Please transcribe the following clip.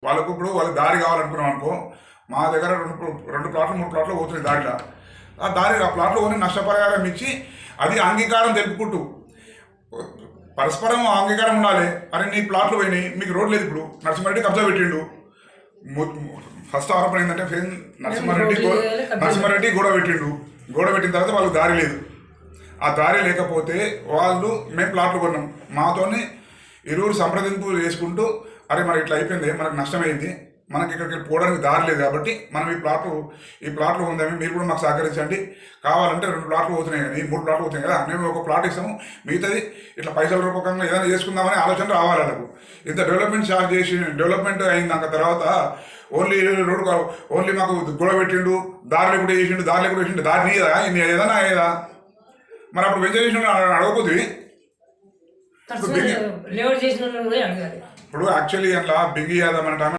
వాళ్ళకు ఇప్పుడు వాళ్ళకి దారి కావాలనుకున్నాం అనుకో, మా దగ్గర రెండు ప్లాట్లు 3 ప్లాట్లు పోతున్నాయి దారిలో. ఆ ప్లాట్లు కొని నష్టపరిహారం ఇచ్చి అది అంగీకారం తెలుపుకుంటూ పరస్పరం అంగీకారం ఉండాలి. అరే నీ ప్లాట్లు పోయినాయి, మీకు రోడ్ లేదు, ఇప్పుడు నరసింహారెడ్డి కబ్జా పెట్టిండు. ఫస్ట్ ఆరోపణ ఏంటంటే నరసింహారెడ్డి గొడవ పెట్టిండు. గొడవ పెట్టిన తర్వాత వాళ్ళకి దారి లేదు. ఆ దారి లేకపోతే వాళ్ళు మేము ప్లాట్లు కొన్నాం, మాతోని ఇరువురు సంప్రదింపులు చేసుకుంటూ అరే మరి ఇట్లా అయిపోయింది, మనకు నష్టమైంది, మనకి ఇక్కడికి పోవడానికి దారి లేదు, కాబట్టి మనం ఈ ప్లాట్లు ఉందని మీరు కూడా మాకు సహకరించండి. కావాలంటే 2 ప్లాట్లు పోతున్నాయి కానీ 3 ప్లాట్లు పోతున్నాయి కదా, మేము ఒక ప్లాట్ ఇస్తాము, మిగతాది ఇట్లా పైసల రూపకంగా ఏదైనా చేసుకుందామని ఆలోచన రావాలి వాళ్ళకు. ఇంత డెవలప్మెంట్ చార్జ్ చేసి డెవలప్మెంట్ అయిన తర్వాత ఓన్లీ మాకు గొడవ పెట్టిండు, దారి లేకుండా చేసిండు, దారి నీదా ఏదైనా అయ్యేదా? మరి అప్పుడు వెంచర్ చేసిన అడగపోతుంది. ఇప్పుడు యాక్చువల్లీ అట్లా బింగి యాదవ్ మన